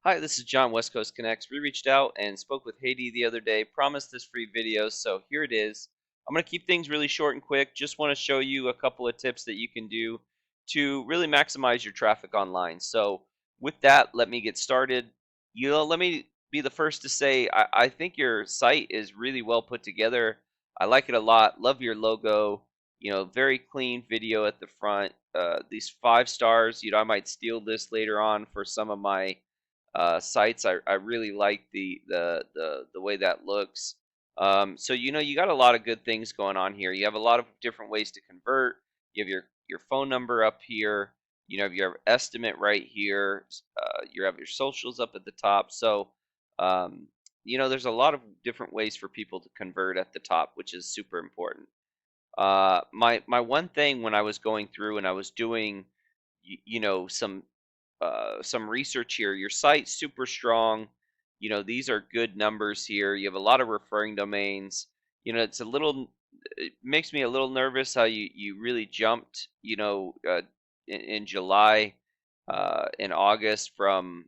Hi, this is John, West Coast Connects. We reached out and spoke with Haiti the other day, promised this free video, so here it is. I'm going to keep things really short and quick. Just want to show you a couple of tips that you can do to really maximize your traffic online. So with that, let me get started. Let me be the first to say I think your site is really well put together. I like it a lot. Love your logo. Very clean video at the front. These 5 stars. I might steal this later on for some of my sites. I really like the way that looks. So you got a lot of good things going on here. You have a lot of different ways to convert. You have your phone number up here. You have your estimate right here. You have your socials up at the top. So there's a lot of different ways for people to convert at the top, which is super important. My one thing when I was going through and I was doing some research here. Your site's super strong. These are good numbers here. You have a lot of referring domains. It makes me a little nervous how you really jumped, in July, in August from,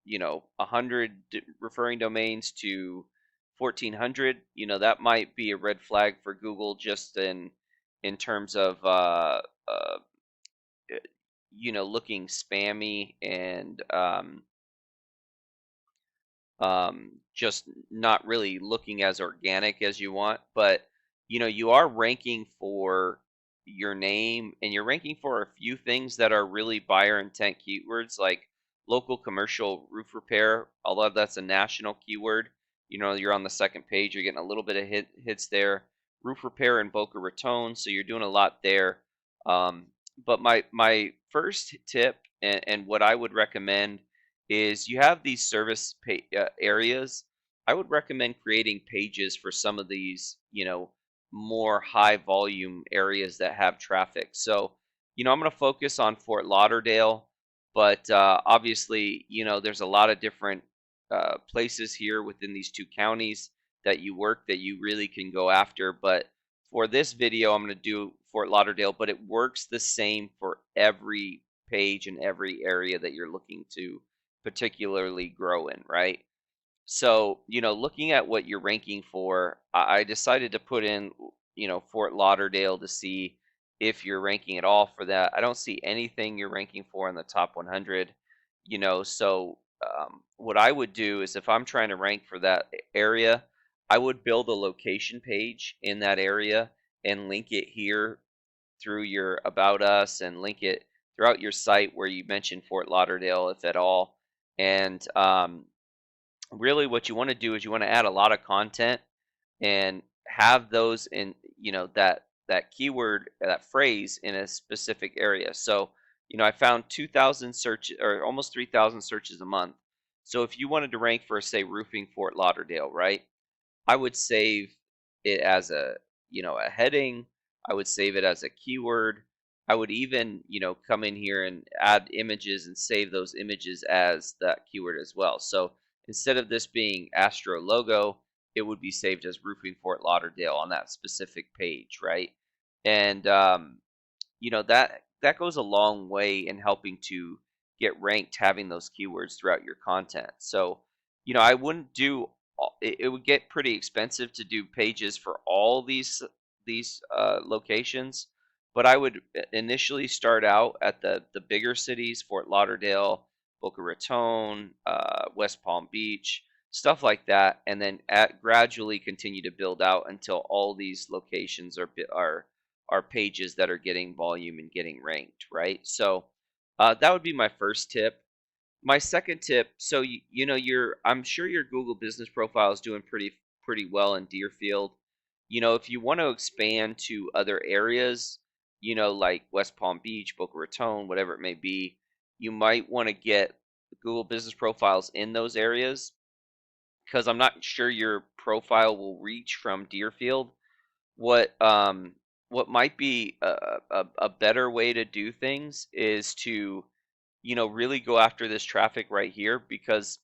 100 referring domains to 1,400. That might be a red flag for Google just in terms of looking spammy and just not really looking as organic as you want. But you are ranking for your name, and you're ranking for a few things that are really buyer intent keywords, like local commercial roof repair. Although that's a national keyword, you're on the second page. You're getting a little bit of hits there. Roof repair in Boca Raton, so you're doing a lot there. But my first tip and what I would recommend is you have these service areas. I would recommend creating pages for some of these, more high volume areas that have traffic. So, I'm going to focus on Fort Lauderdale, but obviously, there's a lot of different places here within these two counties that you work that you really can go after. But for this video, I'm going to do Fort Lauderdale, but it works the same for every page and every area that you're looking to particularly grow in, right? So, looking at what you're ranking for, I decided to put in, Fort Lauderdale to see if you're ranking at all for that. I don't see anything you're ranking for in the top 100, so what I would do is if I'm trying to rank for that area, I would build a location page in that area and link it here through your About Us and link it throughout your site where you mention Fort Lauderdale, if at all. And really, what you want to do is you want to add a lot of content and have those in, that keyword, that phrase in a specific area. So, I found 2,000 search or almost 3,000 searches a month. So if you wanted to rank for, say, roofing Fort Lauderdale, right? I would save it as a heading. I would save it as a keyword. I would even, come in here and add images and save those images as that keyword as well. So instead of this being Aastro logo, it would be saved as roofing Fort Lauderdale on that specific page, right? And that goes a long way in helping to get ranked having those keywords throughout your content. So, I wouldn't do it would get pretty expensive to do pages for all these locations, but I would initially start out at the bigger cities, Fort Lauderdale, Boca Raton, West Palm Beach, stuff like that, and then gradually continue to build out until all these locations are pages that are getting volume and getting ranked, right? So that would be my first tip. My second tip, so I'm sure your Google business profile is doing pretty well in Deerfield. If you want to expand to other areas, like West Palm Beach, Boca Raton, whatever it may be, you might want to get Google business profiles in those areas because I'm not sure your profile will reach from Deerfield. What might be a better way to do things is to really go after this traffic right here, because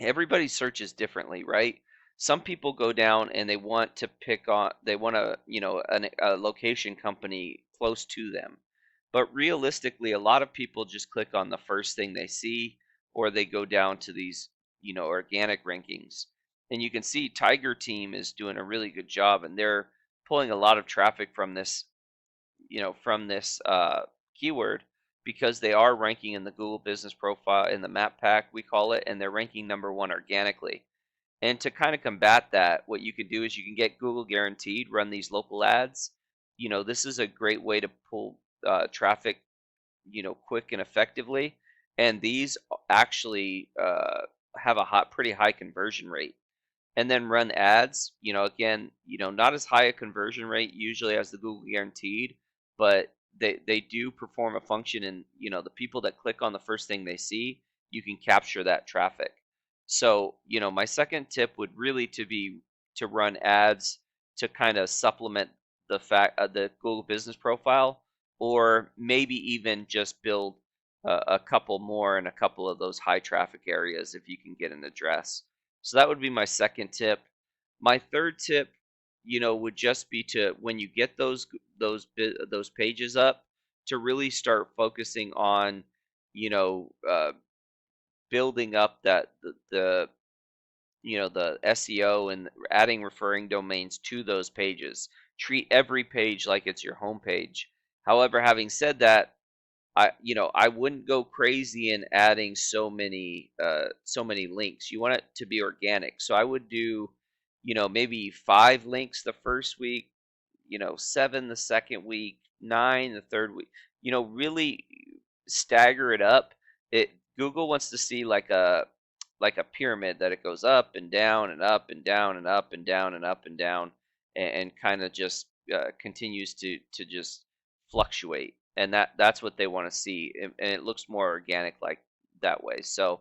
everybody searches differently, right? Some people go down and they want a location company close to them. But realistically, a lot of people just click on the first thing they see, or they go down to these, organic rankings. And you can see Tiger Team is doing a really good job, and they're pulling a lot of traffic from this keyword, because they are ranking in the Google Business Profile in the Map Pack, we call it, and they're ranking number one organically. And to kind of combat that, what you can do is you can get Google Guaranteed, run these local ads. This is a great way to pull traffic, quick and effectively. And these actually have a pretty high conversion rate. And then run ads. Again, not as high a conversion rate usually as the Google Guaranteed, but they do perform a function. And the people that click on the first thing they see, you can capture that traffic. So my second tip would really to be to run ads to kind of supplement the Google Business Profile, or maybe even just build a couple more in a couple of those high traffic areas if you can get an address. So that would be my second tip. My third tip, would just be to, when you get those pages up, to really start focusing on, you know, uh, building up the SEO and adding referring domains to those pages. Treat every page like it's your home page. However, having said that, I wouldn't go crazy in adding so many links. You want it to be organic. So I would do, maybe 5 links the first week, 7 the second week, 9 the third week. Really stagger it up. Google wants to see like a pyramid, that it goes up and down and up and down and up and down and up and down, and kind of just continues to just fluctuate. And that's what they want to see, and it looks more organic like that way. So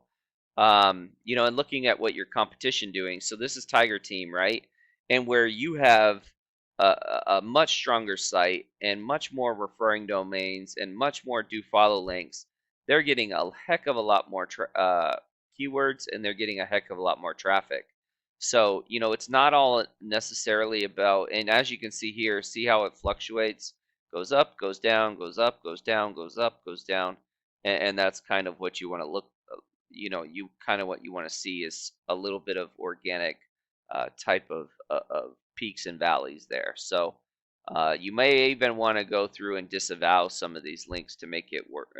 and looking at what your competition doing. So this is Tiger Team, right? And where you have a much stronger site and much more referring domains and much more do follow links, they're getting a heck of a lot more keywords, and they're getting a heck of a lot more traffic. So it's not all necessarily about. And as you can see here, see how it fluctuates, goes up, goes down, goes up, goes down, goes up, goes down, and that's kind of what you want to look you kind of what you want to see is a little bit of organic type of peaks and valleys there. So you may even want to go through and disavow some of these links to make it work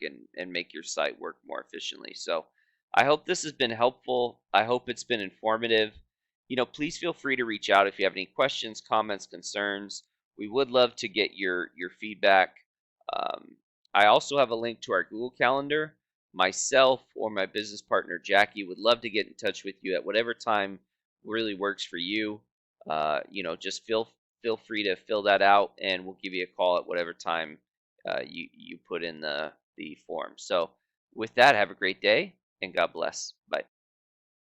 and make your site work more efficiently. So I hope this has been helpful. I hope it's been informative. Please feel free to reach out if you have any questions, comments, concerns. We would love to get your feedback. Um, I also have a link to our Google Calendar. Myself or my business partner Jackie would love to get in touch with you at whatever time really works for you. Just feel free to fill that out, and we'll give you a call at whatever time you put in the form. So with that, have a great day, and God bless. Bye.